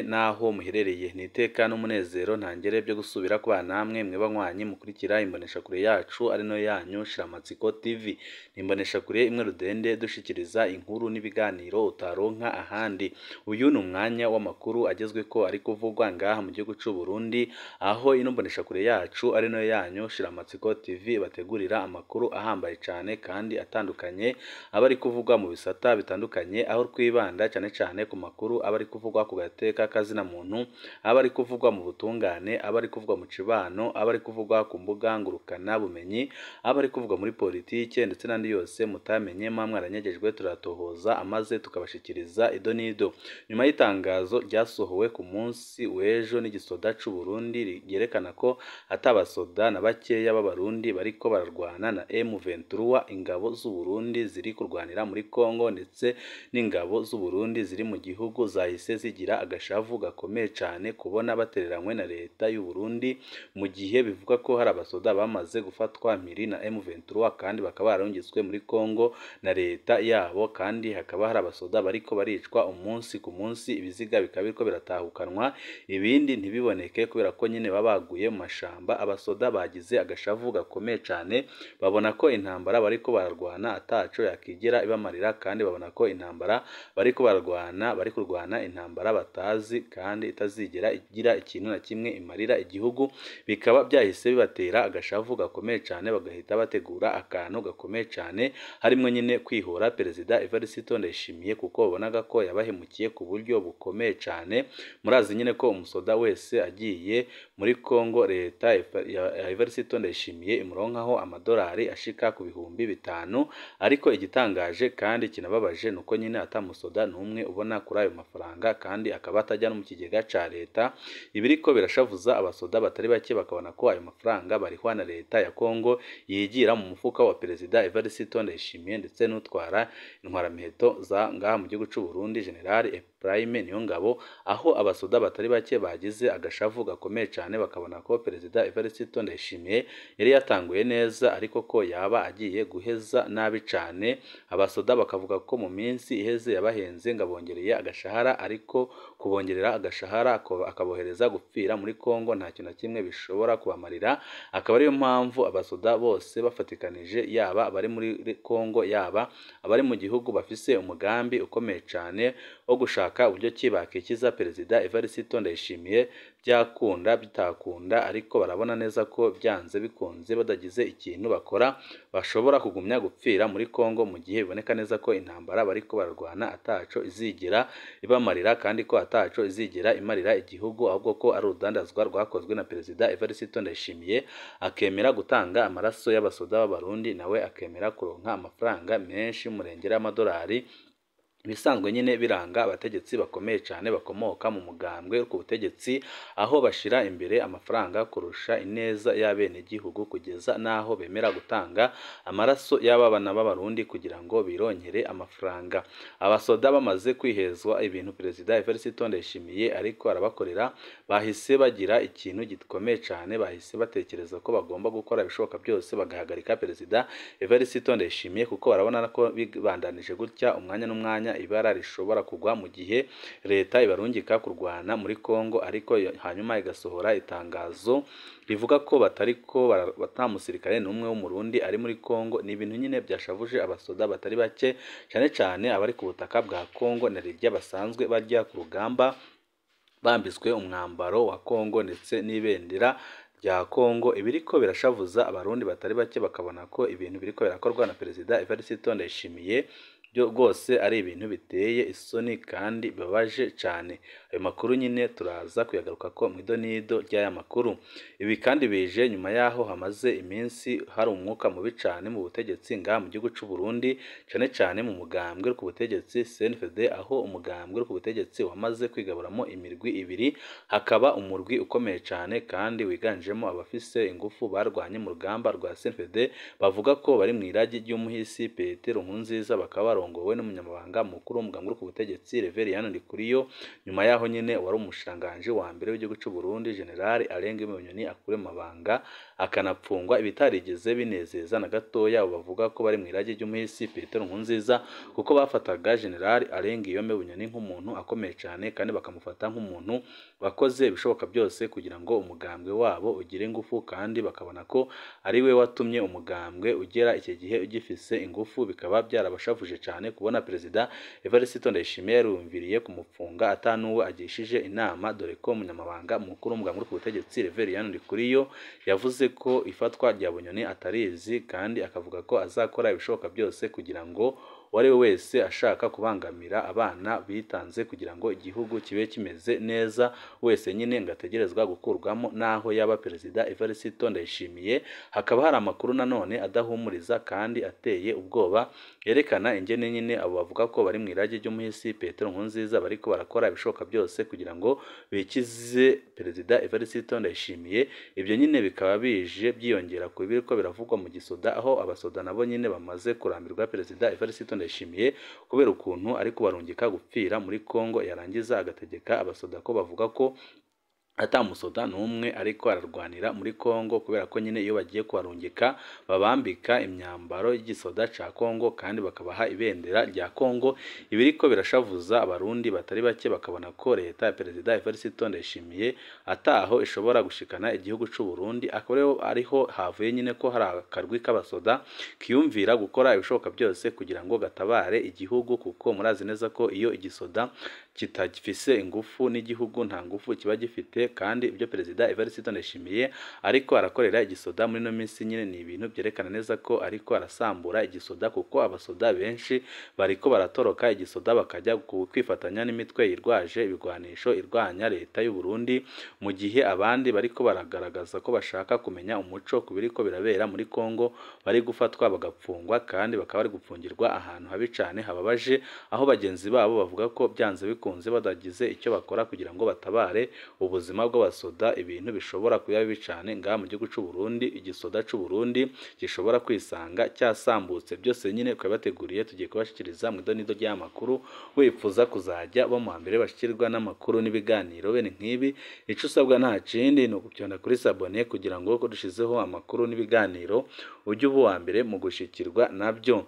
naho muherereye ni iteka n'umunezero ntangere byo gusubira ku namwe mwebanywanyi mukurikira imbonesha kure yacu ari no yanyu Shiramatsiko TV. Imbonesha kure imwe rudende dushikiriza inkuru n'ibiganiro utaronka ahandi. Uyu ni umwanya w'amakuru agezwe ko ari kuvugwa ngaha mu gihugu cy'u Burundi, aho ino mbonesha kure yacu ari no yanyu Shiramatsiko TV bategurira amakuru ahambaye cyane kandi atandukanye abari kuvugwa mu bisata bitandukanye, aho twibanda cyane cyane ku makuru abari kuvugwa ku gateka kazina muntu, abari kuvugwa mu butungane, abari kuvugwa mu cibano, abari kuvugwa ku mbuga ngurukana bumenyi, abari kuvugwa muri politike ndetse n'andi yose mutamenye mwaranyegejwe turatohoza amaze tukabashikiriza idonido. Nyuma y'itangazo ryasohowe ku munsi w'ejo n'igisoda cy'u Burundi ryerekana ko atabasoda na bakeya b'abarundi bariko bararwana na M23, ingabo z'u Burundi ziri kurwanira muri Kongo ndetse n'ingabo z'u Burundi ziri mu gihugu zahise zigira agashavu gakomeye cyane kubona batereranywe na leta y'u Burundi, mu gihe bivuga ko hari abasoda bamaze gufatwa mpiri na M23 kandi bakaba barongitswe muri Kongo na leta yabo, kandi hakaba hari abasoda bariko baricwa umunsi ku munsi, ibiziga bikaba biriko biratahukanwa ibindi ntibiboneke kubera ko nyine babaguye mu mashamba. Abasoda bagize agashavu gakomeye cyane, babona ko intambara bariko bararwana ataco yakigera ibamarira, kandi babona ko intambara bariko bararwana bari kurwana intambara batazi kandi itazigera igira ikintu na kimwe imarira igihugu. Bikaba byahise bibatera agashavu gakomeye cyane, bagahita bategura akantu gakomeye cyane, harimo nyine kwihora Perezida Evariste Ndayishimiye kuko babonaga ko yabahemukiye ku buryo bukomeye cyane. Murazi nyine ko umusoda wese agiye muri Kongo leta ya Evariste Ndayishimiye imuronkaho amadolari ashika ku bihumbi 5, ariko igitangaje kandi kinababaje nuko nyine atamusoda numwe ubona kuri ayo mafaranga, kandi akaba atajya no mu kigega ca leta. Ibiriko birashavuza abasoda batari bake, bakabona ko ayo mafaranga barihwa na leta ya Kongo yigira mu mufuka wa Perezida Evariste Ndayishimiye ndetse n'utwara intwaramiheto za ngaha mu gihugu cy'u Burundi General Prime niyo ngabo, aho abasoda batari bake bagize agashavu gakomeye cyane, bakabona ko Perezida Evariste Ndayishimiye yari yatanguye neza ariko ko yaba agiye guheza nabi cyane. Abasoda bakavuga ko mu minsi iheze yabahenze ngabongereye agashahara, ariko kubongerera agashahara akabohereza gupfira muri Kongo nta kintu na kimwe bishobora kubamarira. Akaba ariyo mpamvu abasoda bose bafatikanije, yaba abari muri Kongo yaba abari mu gihugu, bafise umugambi ukomeye cyane wo gushaka uburyo ki bakikiza Perezida Evariste Ndayishimiye, byakunda bitakunda, ariko barabona neza ko byanze bikunze badagize ikintu bakora bashobora kugumya gupfira muri Kongo, mu gihe biboneka neza ko intambara bariko bararwana ataco izigira ibamarira, kandi ko ataco izigira imarira igihugu, ahubwo ko ari urudandazwa rwakozwe na Perezida Evariste Ndayishimiye, akemera gutanga amaraso y'abasoda b'abarundi, nawe akemera kuronka amafaranga menshi y'umurengera y'amadolari. Bisanzwe nyine biranga abategetsi bakomeye cyane bakomoka mu mugambwe ku butegetsi, aho bashira imbere amafaranga kurusha ineza y'abene gihugu, kugeza naho bemera gutanga amaraso y'abana b'abarundi kugira ngo birongere amafaranga. Abasoda bamaze kwihezwa ibintu Perezida Evariste Ndayishimiye ariko arabakorera, bahise bagira ikintu gikomeye cyane, bahise batekereza ko bagomba gukora ibishoboka byose bagahagarika Perezida Evariste Ndayishimiye, kuko barabona ko bibandanije gutya umwanya n'umwanya ibara rishobora kugwa mu gihe leta ibarungika kurwana muri Kongo, ariko hanyuma igasohora itangazo rivuga ko batamusirikare n'umwe w'umurundi ari muri Kongo. Ni ibintu nyine byashavuje abasoda batari bake, cyane cyane abari ku butaka bwa Kongo na rirya basanzwe bajya ku rugamba bambitswe umwambaro wa Kongo ndetse n'ibendera rya Kongo. Ibiriko birashavuza abarundi batari bake, bakabona ko ibintu biriko birakorwa na Perezida Evariste Ndayishimiye byo rwose ari ibintu biteye isoni kandi bibabaje cyane. Ayo makuru nyine turaza kuyagaruka ko mu idonido ry'aya makuru. Ibi kandi bije nyuma yaho hamaze iminsi hari umwuka mubi cyane mu butegetsi ngaha mu gihugu cy'u Burundi, cyane cyane mu mugambwe ku butegetsi CNFD, aho umugambwe ku butegetsi wamaze kwigaburamo imirwi ibiri. Hakaba umurwi ukomeye cyane kandi wiganjemo abafise ingufu barwanye mu rugamba rwa CNFD, bavuga ko bari mu iragi ry'umuhisi Petero Nkurunziza, bakaba barongowe n'umunyamabanga mukuru w'umugambwe uri ku butegetsi Reverien Ndikuriyo nyuma yaho nyene wari umushiranganje wa mbere w'igihugu cy'u Burundi General Arenga Bunyoni akure mu mabanga akanapfungwa ibitarigeze binezeza na gatoya bavuga ko bari mu irage ry'umuhisi Petero Nkurunziza kuko bafataga General Arenga Bunyoni nk'umuntu akomeye cyane kandi bakamufata nk'umuntu wakoze ibishoboka byose kugira ngo umugambwe wabo ugire ingufu kandi bakabona ko ari we watumye umugambwe ugera iki gihe ugifise ingufu bikaba byarabashafuje cyane kubona Perezida Evariste Ndayishimiye yarumviriye kumufunga atanuwe agishije inama dore ko umunyamabanga mukuru w'umugambwe uri ku butegetsi Reverien Ndikuriyo yavuze ko ifatwa rya Bunyoni atarizi kandi akavuga ko azakora ibishoboka byose kugira ngo wari wese ashaka kubangamira abana bitanze kugira ngo igihugu kibe kimeze neza wese nyine ngategerezwa gukurwamo naho yaba Perezida Evariste Ndayishimiye. Hakaba hari amakuru nanone adahumuriza kandi ateye ubwoba yerekana ingene nyine abo bavuga ko bari mu irage ry'umuhisi Petero Nkurunziza bariko barakora ibishoboka byose kugira ngo bikize Perezida Evariste Ndayishimiye. Ibyo nyine bikaba bije byiyongera ku biriko biravugwa mu gisoda aho abasoda nabo nyine bamaze kurambirwa Perezida Evariste Ndayishimiye kubera ukuntu ari kubarungika gupfira muri Kongo yarangiza agategeka abasoda ko bavuga ko atamusoda n'umwe ariko ararwanira muri Kongo kubera ko nyine iyo bagiye kubarungika babambika imyambaro y'igisoda ca Kongo kandi bakabaha ibendera rya Kongo. Ibiriko birashavuza abarundi batari bake bakabona ko leta ya Perezida Evariste Ndayishimiye ataho ishobora gushikana igihugu cy'u Burundi. Akaba ariho havuye nyine ko hari akarwi k'abasoda kiyumvira gukora ibishoboka byose kugira ngo gatabare igihugu kuko murazi neza ko iyo igisoda kitagifise ingufu n'igihugu nta ngufu kiba gifite kandi ibyo Perezida Evariste Ndayishimiye ariko arakorera igisoda muri no minsi nyine ni ibintu byerekana neza ko ariko arasambura igisoda kuko abasoda benshi bariko baratoroka igisoda bakajya kwifatanya n'imitwe yirwaje ibigwanisho irwanya leta y'u Burundi mu gihe abandi bariko baragaragaza ko bashaka kumenya umuco kubiriko birabera muri Kongo bari gufatwa bagapfungwa kandi bakaba bari gupfungirwa ahantu habi cyane hababaje aho bagenzi babo bavuga ko byanze bikunze badagize icyo bakora kugira ngo batabare ubuzima bw'abasoda ibintu bishobora kuba bibi cyane ngaha mu gihugu cy'u Burundi. Igisoda cy'u Burundi gishobora kwisanga cyasambutse. Byose nyine twabateguriye tugiye kubashikiriza mu idonido ry'amakuru wifuza kuzajya bo mu mbere bashikirwa n'amakuru n'ibiganiro bene nk'ibi. Ico usabwa nta kindi no gucyonda kuri sabone kugira ngo ko dushizeho amakuru n'ibiganiro ujye uba mbere mu gushikirwa nabyo.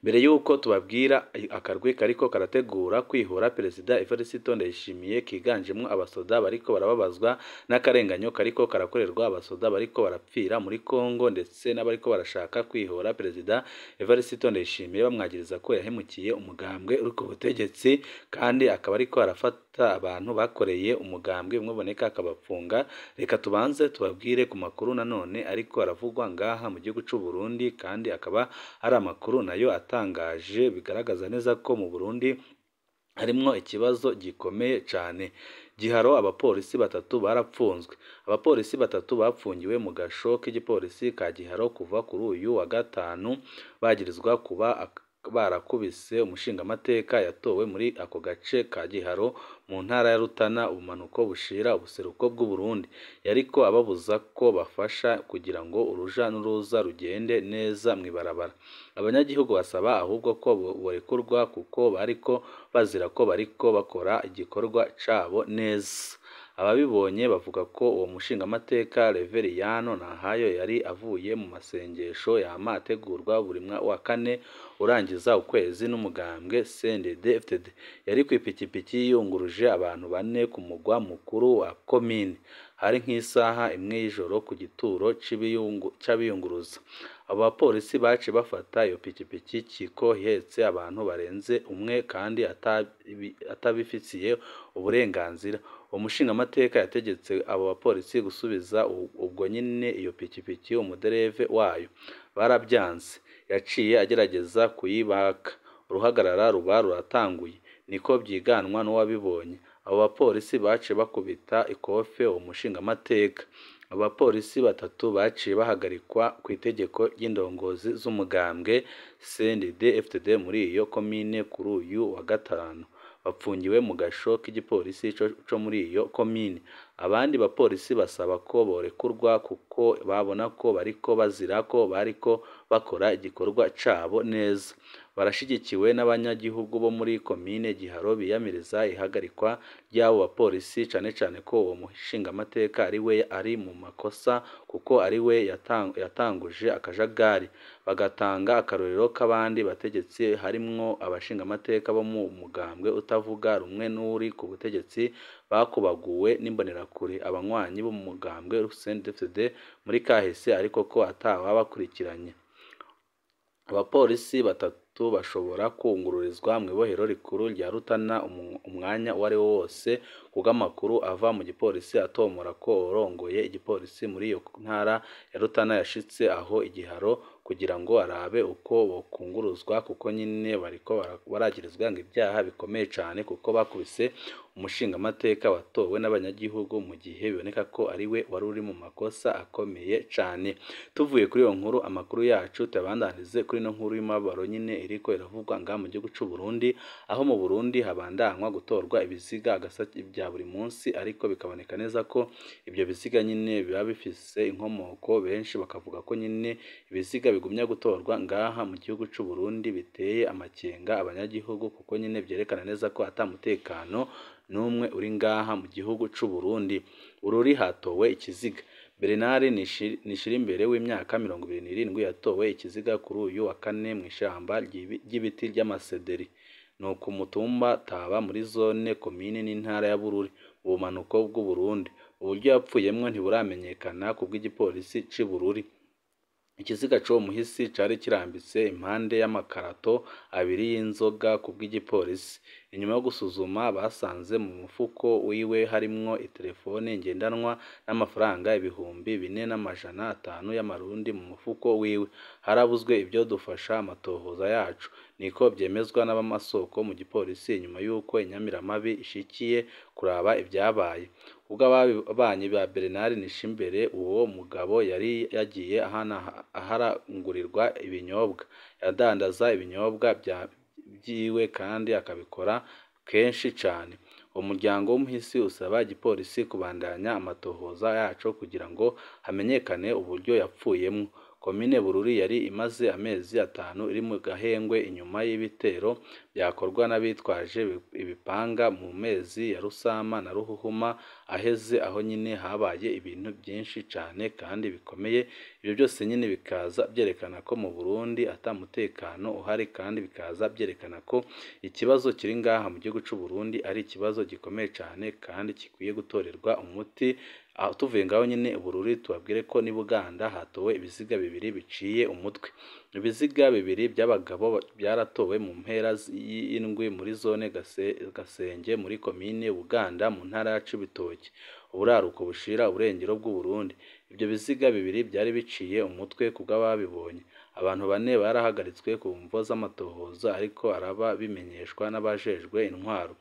Mbere yuko tubabwira akarwi kariko karategura kwihora Perezida Evariste Ndayishimiye kiganjemwe abasoda bariko barababazwa n'akarenganyo kariko karakorerwa abasoda bariko barapfira muri Kongo ndetse n'abariko barashaka kwihora Perezida Evariste Ndayishimiye bamwagiriza ko yahemukiye umugambwe uri ku butegetsi kandi akaba ariko arafata abantu bakoreye umugambwe umwe boneka akabapfunga. Reka tubanze tubabwire ku makuru nanone ariko aravugwa ngaha mu gihugu cy'u Burundi kandi akaba ari amakuru nayo atangaje bigaragaza neza ko mu Burundi harimwo ikibazo gikomeye cyane. Giharo abapolisi batatu barapfunzwe. Abapolisi batatu bapfungiwe mu gasho k'igipolisi ka Giharo kuva kuri uyu wa gatanu bagirizwa kuba barakubise umushingamateka yatowe muri ako gace ka Giharo mu ntara ya Rutana ubumanuko bushira ubuseruko bw'u Burundi. Yariko ababuza ko bafasha kugira ngo uruja n'uruza rugende neza mwibarabara. Abanyagihugu basaba ahubwo ko borekurwa kuko bariko bazira ko bariko bakora igikorwa cabo neza. Ababibonye bavuga ko uwo mushingamateka Reverien Nahayo yari avuye mu masengesho yama ategurwa buri wa kane urangiza ukwezi n'umugambwe CNDD-FDD. Yari ku ipikipiki yunguruje abantu bane ku mugwa mukuru wa komine. Hari nk'isaha imwe y'ijoro ku gituro c'abiyunguruza. Abo bapolisi bace bafata iyo pikipiki kiko ihetse abantu barenze umwe kandi atabifitiye uburenganzira. Umushingamateka yategetse abo bapolisi gusubiza ubwo nyine iyo pikipiki umudereve wayo. Barabyanze. Yaciye agerageza kuyibaka. Uruhagarara ruba ruratanguye. Niko byiganwa n'uwabibonye. Abo bapolisi bace bakubita ikofe uwo mushingamateka. Abapolisi batatu baciye bahagarikwa ku itegeko ry'indongozi z'umugambwe CNDD-FDD muri iyo komine kuri uyu wa gatanu. Bapfungiwe mu gasho k'igipolisi co muri iyo komine. Abandi bapolisi basaba ko borekurwa kuko babona ko bariko bazira ko bariko bakora igikorwa cabo neza. barashigikiwe n'abanyagihugu bo muri komine Giharo biyamiriza ihagarikwa ry'abo bapolisi cane ko uwo mushingamateka ari mu makosa kuko ari we yatanguje akajagari, bagatanga akarorero k'abandi bategetsi harimwo abashingamateka bo mu mugambwe utavuga rumwe n'uri ku butegetsi bakubaguwe n'imbonerakure abanywanyi bo mu mugambwe CNDD-FDD muri kahise ariko ko atawabakurikiranye. Abapolisi batatu bashobora kungururizwa mu ibohero rikuru rya Rutana umwanya uwo ari wo wose kubw'amakuru ava mu gipolisi atomora ko urongoye igipolisi muri iyo ntara ya Rutana yashitse aho igiharo kugira ngo arabe uko bokunguruzwa kuko nyine bariko baragirizwa ngo ibyaha bikomeye cane kuko bakubise umushingamateka watowe n'abanyagihugu mu gihe biboneka ko ari we wari uri mu makosa akomeye cane. Tuvuye kuri iyo nkuru amakuru yacu tabandanize kuri no nkuru y'imabaro nyine iriko iravugwa nga mu gihugu c'u Burundi aho mu Burundi habandanywa gutorwa ibiziga agasati bya buri munsi ariko bikaboneka neza ko ibyo biziga nyine biba bifise inkomoko benshi bakavuga ko nyine ibiziga bigumya gutorwa ngaha mu gihugu c'u Burundi biteye amakenga abanyagihugu kuko nyine byerekana neza ko atamutekano numwe uri ngaha mu gihugu c'u Burundi. Ururi hatowe ikiziga Bernard Nishirimbere w'imyaka 27 yatowe ikiziga kuri uyu wa kane mu ishamba ry'ibiti ry'amasederi no ku mutumba Taba muri zone komine n'intara ya Bururi ubumanuko bw'u Burundi. Uburyo yapfuyemwo ntiburamenyekana kubw'igipolisi c'i Bururi. Ikiziga cyo muhisi cari kirambitse impande y'amakarato abiri y'inzoga kubw'igipolisi. Inyuma yo gusuzuma basanze mu mufuko wiwe harimwo itelefone ngendanwa n'amafaranga 4,500 y'amarundi mu mufuko wiwe. Harabuzwe ibyo dufasha amatohoza yacu niko byemezwa n'abamasoko mu gipolisi nyuma yuko inyamiramabi ishikiye kuraba ibyabaye. Ubwo ababanyi ba Bernard Nishimbere uwo mugabo yari yagiye aharangurirwa ibinyobwa yadandaza ibinyobwa byiwe kandi akabikora kenshi cyane. Umuryango w'umuhisi usaba igipolisi kubandanya amatohoza yacu kugira ngo hamenyekane uburyo yapfuyemo. Komine Bururi yari imaze amezi 5 iri mu gahengwe inyuma y'ibitero byakorwa n'abitwaje ibipanga mu mezi ya Rusama na Ruhuhuma aheze aho nyine habaye ibintu byinshi cyane kandi bikomeye. Ibyo byose nyine bikaza byerekana ko mu Burundi atamutekano uhari kandi bikaza byerekana ko ikibazo kiri ngaha mu gihugu c'u Burundi ari ikibazo gikomeye cyane kandi kikwiye gutorerwa umuti. Tuvuye ngaho nyine Bururi tubabwire ko ni Buganda hatowe ibiziga bibiri biciye umutwe. Ibiziga bibiri by'abagabo byaratowe mu mpera y'indwi muri zone Gasenge muri komine Buganda mu ntara ya Cibitoke uburaruko bushira uburengero bw'u Burundi. Ibyo biziga bibiri byari biciye umutwe kubw'ababibonye. Abantu 4 barahagaritswe ku mvo z'amatohoza ariko araba bimenyeshwa n'abajejwe intwaro.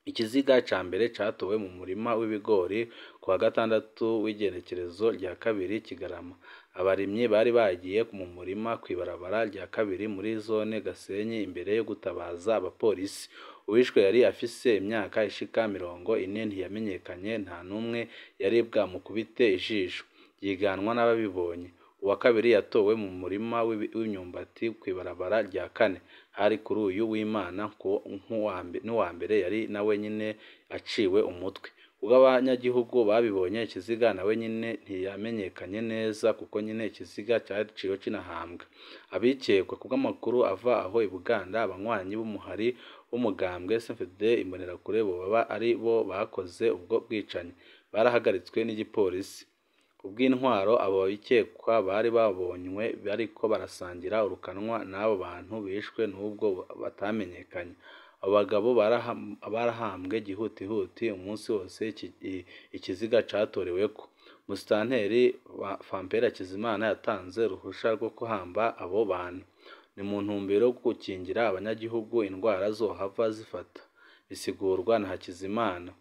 Ikiziga ca mbere catowe mu murima w'ibigori kwa gatandatu w'igenekerezo rya kabiri Kigarama. Abarimyi bari bagiye mu murima kwibarabara rya kabiri muri zone Gasenyi imbere yo gutabaza abapolisi. Uwishwe yari afise imyaka ishika 40 ntiyamenyekanye nta numwe yari bwamukubite ijisho yiganwa n'ababibonye. Uwa kabiri yatowe mu murima w'imyumbati kwibarabara rya kane hari kuri uyu w'Imana ko n'uwa mbere yari nawe nyine aciwe umutwe. Ubwo abanyagihugu babibonye ikiziga nawe nyine ntiyamenyekanye neza kuko nyine ikiziga cyaciwe kinahambwa. Abikekwa kubw'amakuru ava aho i Buganda abanywanyi b'umuhari w'umugambwe CNDD imbonerakure baba ari bo bakoze ubwo bwicanyi barahagaritswe n'igipolisi. Ubw'intwaro abo bikekwa bari babonywe bariko barasangira urukanwa n'abo bantu bishwe n'ubwo batamenyekanye. Abagabo barahambwe gihutihuti umunsi wose ikiziga catoreweko. Musitanteri wa Fampera Kizimana yatanze ruhusha rwo kuhamba abo bantu. Ni mu ntumbero yo gukingira abanyagihugu indwara zohava zifata. Bisigurwa na Hakizimana.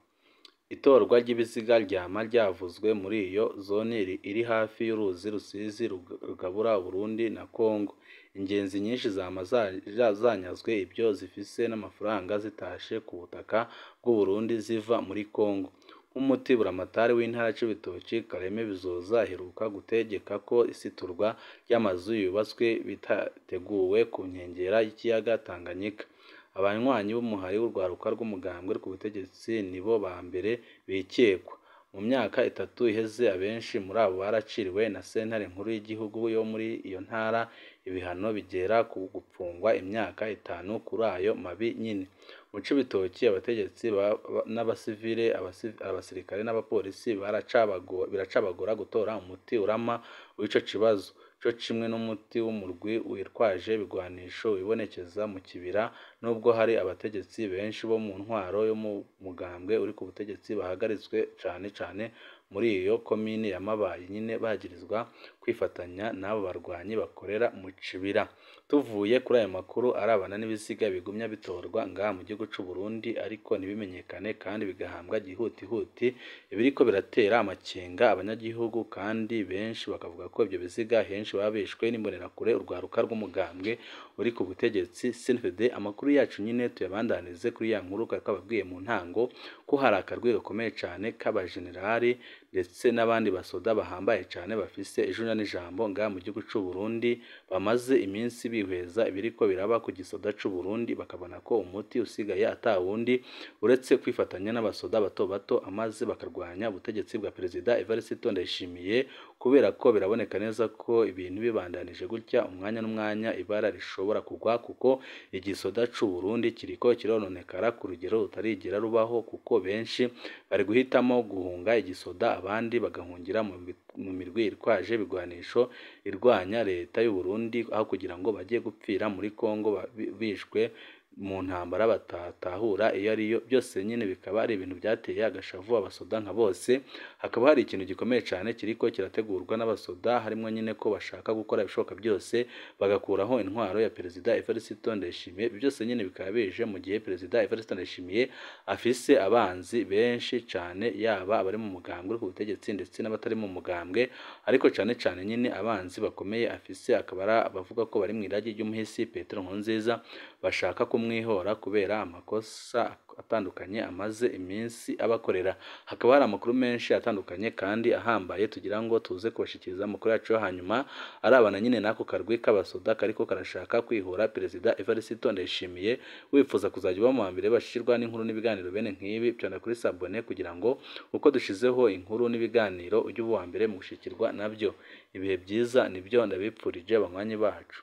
Itorwa ry'ibiziga ryama ryavuzwe muri iyo zone iri hafi y'uruzi Rusizi rugabura Burundi na Kongo. Ingenzi nyinshi zanyazwe ibyo zifise n'amafaranga zitashe ku butaka bw'u Burundi ziva muri Kongo. nk'umuti buramatari w'intara y'Ibitoki Kareme Bizoza aheruka gutegeka ko isiturwa ry'amazu yubatswe bitateguwe ku nkengera y'ikiyaga Tanganyika. Abanywanyi b'umuhari w'urwaruka rw'umugambwe ku butegetsi nibo ba mbere bikekwa. Mu myaka 3 iheze abenshi muri abo baraciriwe na sentare nkuru y'igihugu yo muri iyo ntara ibihano bigera ku gupfungwa imyaka 5 kuri ayo mabi nyine. Mu Cibitoki abategetsi n'abasivile abasirikare n'abapolisi biracabagora gutora umuti urama w'ico kibazo cyo kimwe n'umuti w'umurwi witwaje bigwanisho wibonekeza mu kibira nubwo hari abategetsi benshi bo mu ntwaro yo mu mugambwe uri ku butegetsi bahagaritswe cyane muri iyo komine ya Mabayi nyine bagirizwa kwifatanya n'abo barwanyi bakorera mu kibira. Tuvuye kuri ayo makuru arabana n'ibisiga bigumya bitorwa ngaha mu gihugu cy'u Burundi ariko nibimenyekane kandi bigahambwa gihutihuti ibiriko biratera amakenga abanyagihugu kandi benshi bakavuga ko ibyo bisiga henshi babishwe n'imbonerakure urwaruka rw'umugambwe uri ku butegetsi CNDD. Amakuru yacu nyine tuyabandanize kuri ya nkuru kababwiye mu ntango ko hari akarwi gakomeye cyane k'abajenerali ndetse n'abandi basoda bahambaye cyane bafise ijuna n'ijambo ngaha mu gihugu cy'u Burundi bamaze iminsi bihweza ibiriko biraba ku gisoda cy'u Burundi bakabona ko umuti usigaye atawundi uretse kwifatanya n'abasoda bato amaze bakarwanya ubutegetsi bwa Perezida Evariste Ndayishimiye kubera ko biraboneka neza ko ibintu bibandanije gutya umwanya n'umwanya ibara rishobora kugwa kuko igisoda cy'u Burundi kiriko kirononekara ku rugero rutarigera rubaho kuko benshi bari guhitamo guhunga igisoda abandi bagahungira mu mirwi irwaje bigwanisho irwanya leta y'u Burundi aho kugira ngo bagiye gupfira muri Kongo bishwe mu ntambara batatahura iyo ariyo byose nyine bikaba ari ibintu byateye agashavu abasoda nka bose. Hakaba hari ikintu gikomeye cyane kiriko kirategurwa n'abasoda harimo nyine ko bashaka gukora ibishoboka byose bagakuraho intwaro ya Perezida Evariste Ndayishimiye. Byose nyine bikaba bije mu gihe Perezida Evariste Ndayishimiye afise abanzi benshi cyane yaba abari mu mugambwe ku butegetsi ndetse n'abatari mu mugambwe ariko cyane nyine abanzi bakomeye afise akaba abavuga ko bari mu iragi ry'umuhisi Petero Nkurunziza bashaka kumwihora kubera amakosa atandukanye amaze iminsi abakorera. Hakaba hari amakuru menshi atandukanye kandi ahambaye tugira ngo tuze kubashikiriza amakuru yacu yo hanyuma arabana nyine nako karwi k'abasoda kariko karashaka kwihora Perezida Evariste Ndayishimiye wifuza kuzajya uba mu mbere bashirwa n'inkuru n'ibiganiro bene nk'ibi cyane kuri sabone kugira ngo uko dushizeho inkuru n'ibiganiro ujye uba mbere mu gushikirwa nabyo. Ibihe byiza nibyo ndabipfurije abanywanyi bacu.